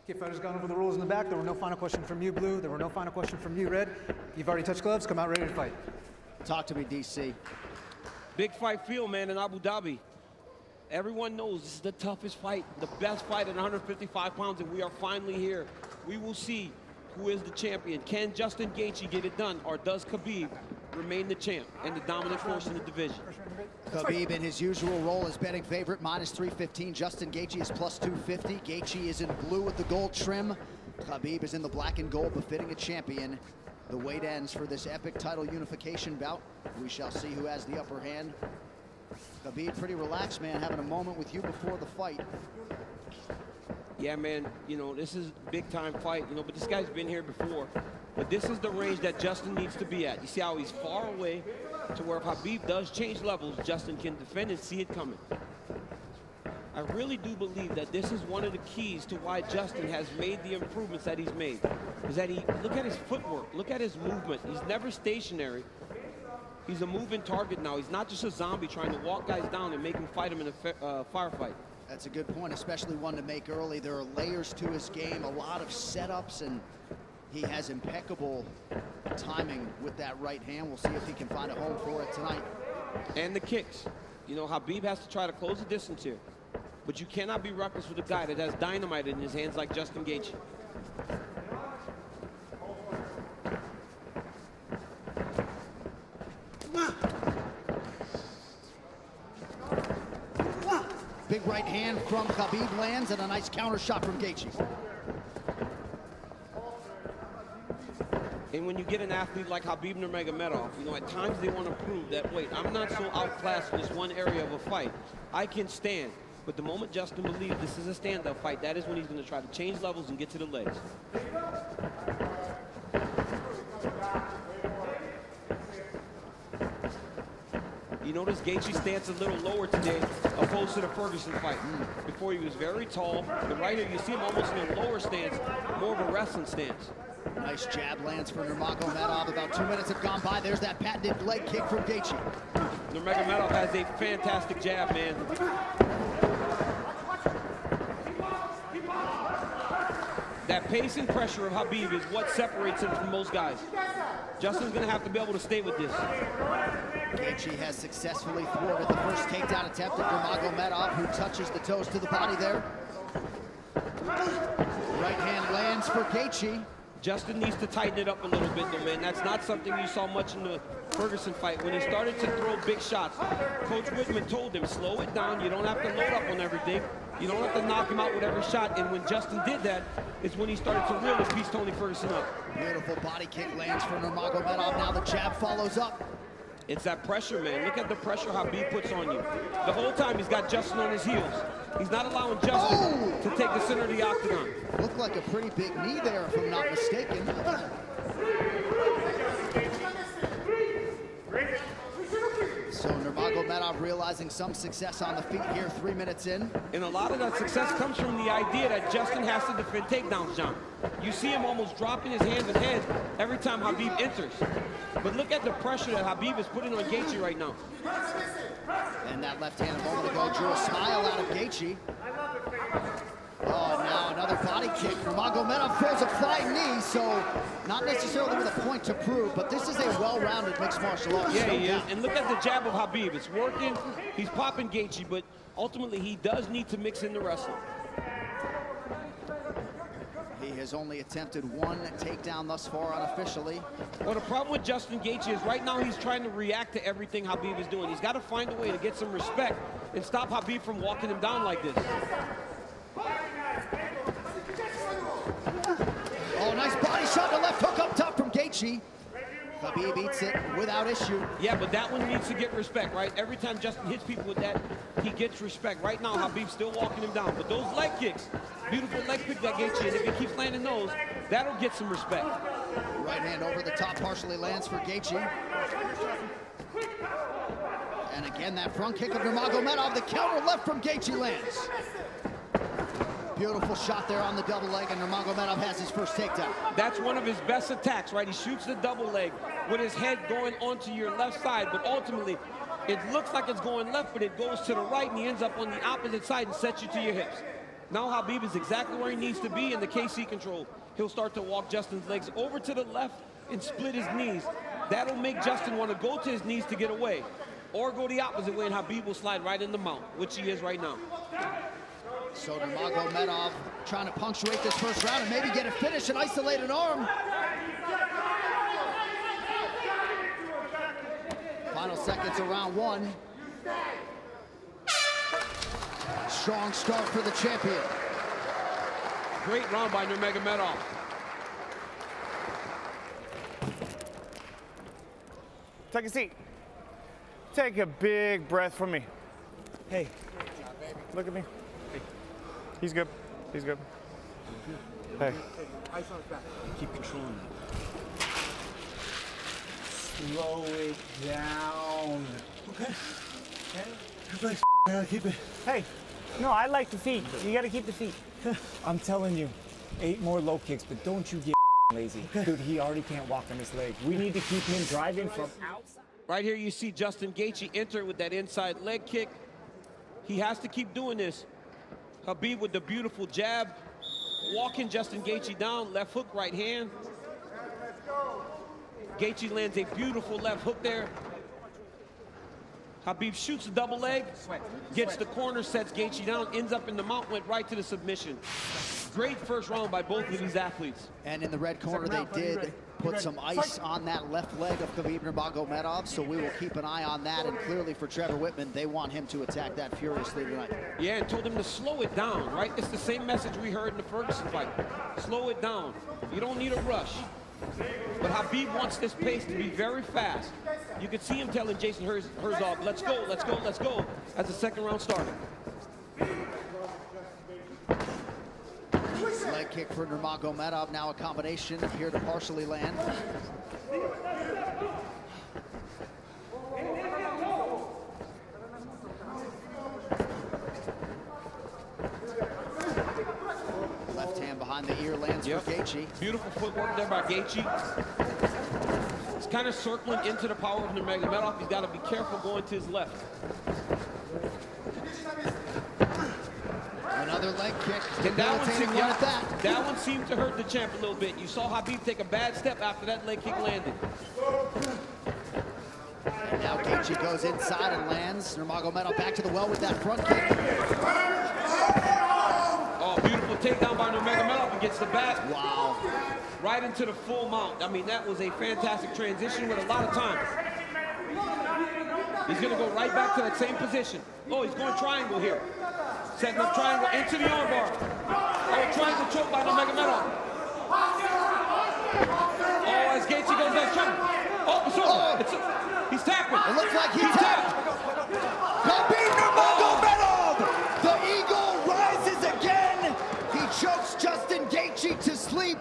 Okay, fighters gone over the rules in the back. There were no final questions from you, Blue. There were no final questions from you, Red. You've already touched gloves. Come out ready to fight. Talk to me, DC. Big fight field, man, in Abu Dhabi. Everyone knows this is the toughest fight, the best fight at 155 pounds, and we are finally here. We will see who is the champion. Can Justin Gaethje get it done, or does Khabib remain the champ and the dominant force in the division? Khabib in his usual role as betting favorite, -315. Justin Gaethje is +250. Gaethje is in blue with the gold trim. Khabib is in the black and gold, befitting a champion. The wait ends for this epic title unification bout. We shall see who has the upper hand. Khabib, pretty relaxed, man, having a moment with you before the fight. Yeah, man, you know, this is a big-time fight, you know, but this guy's been here before. But this is the range that Justin needs to be at. You see how he's far away to where if Khabib does change levels, Justin can defend and see it coming. I really do believe that this is one of the keys to why Justin has made the improvements that he's made. Is that look at his footwork, look at his movement. He's never stationary. He's a moving target now. He's not just a zombie trying to walk guys down and make them fight him in a firefight. That's a good point, especially one to make early. There are layers to his game, a lot of setups, and he has impeccable timing with that right hand. We'll see if he can find a home for it tonight. And the kicks. You know, Khabib has to try to close the distance here. But you cannot be reckless with a guy that has dynamite in his hands like Justin Gaethje. Big right hand from Khabib lands, and a nice counter shot from Gaethje. And when you get an athlete like Khabib Nurmagomedov, you know, at times they want to prove that, wait, I'm not so outclassed in this one area of a fight. I can stand. But the moment Justin believes this is a stand-up fight, that is when he's going to try to change levels and get to the legs. You notice Gaethje's stance a little lower today, opposed to the Ferguson fight. Before he was very tall, but right here you see him almost in a lower stance, more of a wrestling stance. Nice jab lands for Nurmagomedov. About 2 minutes have gone by. There's that patented leg kick from Gaethje. Nurmagomedov has a fantastic jab, man. That pace and pressure of Khabib is what separates him from most guys. Justin's going to have to be able to stay with this. Gaethje has successfully thwarted the first takedown attempt at Nurmagomedov, who touches the toes to the body there. Right hand lands for Gaethje. Justin needs to tighten it up a little bit, though, man. That's not something you saw much in the Ferguson fight. When he started to throw big shots, Coach Whitman told him, slow it down. You don't have to load up on everything. You don't have to knock him out with every shot. And when Justin did that, is when he started to really piece Tony Ferguson up. Beautiful body kick lands for Nurmagomedov. Now the jab follows up. It's that pressure, man. Look at the pressure Khabib puts on you. The whole time he's got Justin on his heels. He's not allowing Justin to take the center of the octagon. Looked like a pretty big knee there, if I'm not mistaken. So Nurmagomedov realizing some success on the feet here 3 minutes in. And a lot of that success comes from the idea that Justin has to defend takedowns, John. You see him almost dropping his hands and head every time Khabib enters. But look at the pressure that Khabib is putting on Gaethje right now. And that left hand a moment ago drew a smile out of Gaethje. Oh, now another body kick. Nurmagomedov throws a flying knee, so not necessarily with a point to prove, but this is a well-rounded mixed martial arts. Yeah, he is. And look at the jab of Khabib. It's working. He's popping Gaethje, but ultimately he does need to mix in the wrestling. He has only attempted one takedown thus far unofficially. Well, the problem with Justin Gaethje is right now he's trying to react to everything Khabib is doing. He's got to find a way to get some respect and stop Khabib from walking him down like this. Oh, nice body shot, the left hook up top from Gaethje. Khabib eats it without issue. Yeah, but that one needs to get respect, right? Every time Justin hits people with that, he gets respect. Right now, Khabib's still walking him down. But those leg kicks, beautiful leg kick that Gaethje, and if he keeps landing those, that'll get some respect. Right hand over the top partially lands for Gaethje. And again, that front kick of Nurmagomedov, the counter left from Gaethje lands. Beautiful shot there on the double leg, and Nurmagomedov has his first takedown. That's one of his best attacks, right? He shoots the double leg with his head going onto your left side, but ultimately, It looks like it's going left, but it goes to the right, and he ends up on the opposite side and sets you to your hips. Now Khabib is exactly where he needs to be in the KC control. He'll start to walk Justin's legs over to the left and split his knees. That'll make Justin want to go to his knees to get away, or go the opposite way, and Khabib will slide right in the mount, which he is right now. So Nurmagomedov trying to punctuate this first round and maybe get a finish, an isolated arm. Final seconds of round one. Strong start for the champion. Great round by Nurmagomedov. Take a seat. Take a big breath from me. Hey, look at me. He's good. He's good. Hey. Ice on his back. Keep controlling that. Slow it down. Okay. Relax, man. Keep it. Hey. No, I like the feet. You gotta keep the feet. I'm telling you, 8 more low kicks, but don't you get lazy. Dude, he already can't walk on his leg. We need to keep him driving from outside. Right here you see Justin Gaethje enter with that inside leg kick. He has to keep doing this. Khabib with the beautiful jab, walking Justin Gaethje down, left hook, right hand. Gaethje lands a beautiful left hook there. Khabib shoots a double leg, gets the corner, sets Gaethje down, ends up in the mount, went right to the submission. Great first round by both of these athletes. And in the red corner, they did put some ice on that left leg of Khabib Nurmagomedov, so we will keep an eye on that. And clearly for Trevor Whitman, they want him to attack that furiously tonight. Yeah, and told him to slow it down, right? It's the same message we heard in the Ferguson fight. Slow it down. You don't need a rush. But Khabib wants this pace to be very fast. You could see him telling Jason Herzog, let's go, let's go, let's go, as the second round started. Leg kick for Nurmagomedov, now a combination appear to partially land. Left hand behind the ear lands for Gaethje. Beautiful footwork there by Gaethje. He's kind of circling into the power of Nurmagomedov. He's got to be careful going to his left. Another leg kick. And that one that. seemed to hurt the champ a little bit. You saw Khabib take a bad step after that leg kick landed. And now Gaethje goes inside and lands. Nurmagomedov back to the well with that front kick. Oh, beautiful takedown by Nurmagomedov against the back. Wow. Right into the full mount. I mean, that was a fantastic transition with a lot of time. He's going to go right back to that same position. Oh, he's going triangle here. Setting up triangle into the armbar. Oh, triangle choke by Nurmagomedov. Oh, as Gaethje goes down, triangle. Oh, it's over. He's tapping. It looks like he's tapped. Khabib Nurmagomedov! The eagle rises again. He chokes Justin Gaethje to sleep.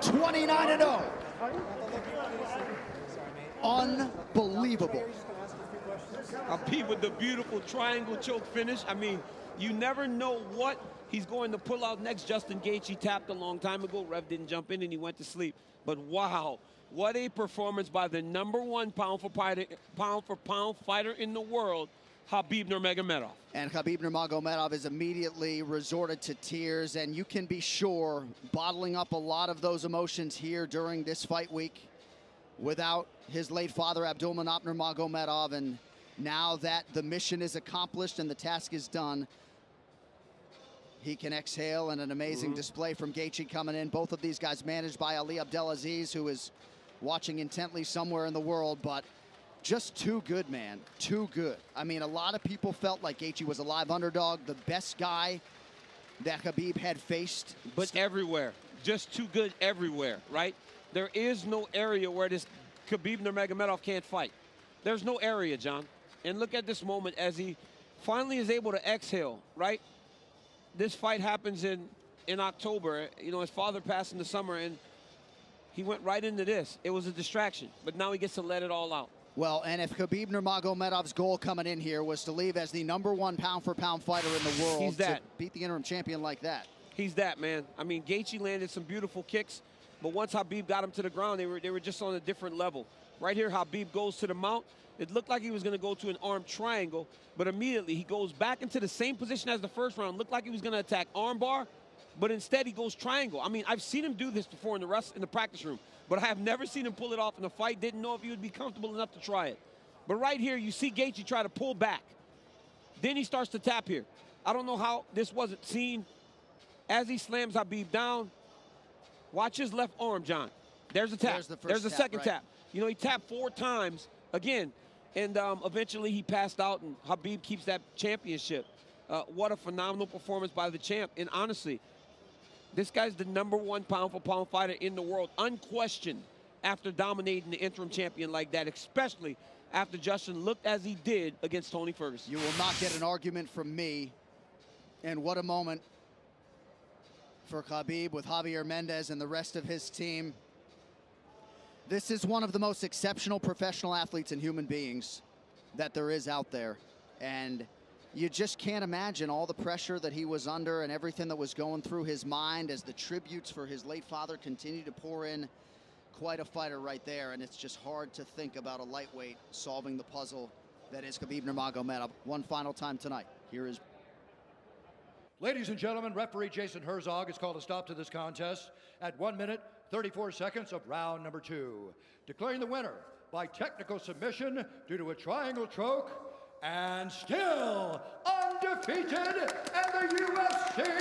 29-0. Unbelievable. Khabib with the beautiful triangle choke finish. I mean, you never know what he's going to pull out next. Justin Gaethje tapped a long time ago. Rev didn't jump in and he went to sleep. But wow, what a performance by the #1 pound-for-pound fighter in the world, Khabib Nurmagomedov. And Khabib Nurmagomedov is immediately resorted to tears, and you can be sure bottling up a lot of those emotions here during this fight week without his late father, Abdulmanap Nurmagomedov. And now that the mission is accomplished and the task is done, he can exhale, and an amazing display from Gaethje coming in. Both of these guys managed by Ali Abdelaziz, who is watching intently somewhere in the world, but just too good, man, too good. I mean, a lot of people felt like Gaethje was a live underdog, the best guy that Khabib had faced. But everywhere, just too good everywhere, right? There is no area where this Khabib Nurmagomedov can't fight. There's no area, John. And look at this moment as he finally is able to exhale, right? This fight happens in October. You know, his father passed in the summer, and he went right into this. It was a distraction, but now he gets to let it all out. Well, and if Khabib Nurmagomedov's goal coming in here was to leave as the #1 pound-for-pound fighter in the world, he's that. to beat the interim champion like that. He's that, man. I mean, Gaethje landed some beautiful kicks, but once Khabib got him to the ground, they were just on a different level. Right here, Khabib goes to the mount, It looked like he was going to go to an arm triangle, but immediately he goes back into the same position as the first round. Looked like he was going to attack arm bar, but instead he goes triangle. I mean, I've seen him do this before in the practice room, but I have never seen him pull it off in a fight. Didn't know if he would be comfortable enough to try it. But right here, you see Gaethje try to pull back. Then he starts to tap here. I don't know how this wasn't seen. As he slams Khabib down, watch his left arm, John. There's a tap. There's the second tap. You know, he tapped 4 times again, and eventually he passed out, and Khabib keeps that championship. What a phenomenal performance by the champ. And honestly, this guy's the #1 pound-for-pound fighter in the world, unquestioned, after dominating the interim champion like that, especially after Justin looked as he did against Tony Ferguson. You will not get an argument from me. And what a moment for Khabib with Javier Mendez and the rest of his team. This is one of the most exceptional professional athletes and human beings that there is out there. And you just can't imagine all the pressure that he was under and everything that was going through his mind as the tributes for his late father continue to pour in. Quite a fighter right there, and it's just hard to think about a lightweight solving the puzzle that is Khabib Nurmagomedov. One final time tonight. Here is... Ladies and gentlemen, referee Jason Herzog has called a stop to this contest at 1 minute, 34 seconds of round number 2, declaring the winner by technical submission due to a triangle choke, and still undefeated in the UFC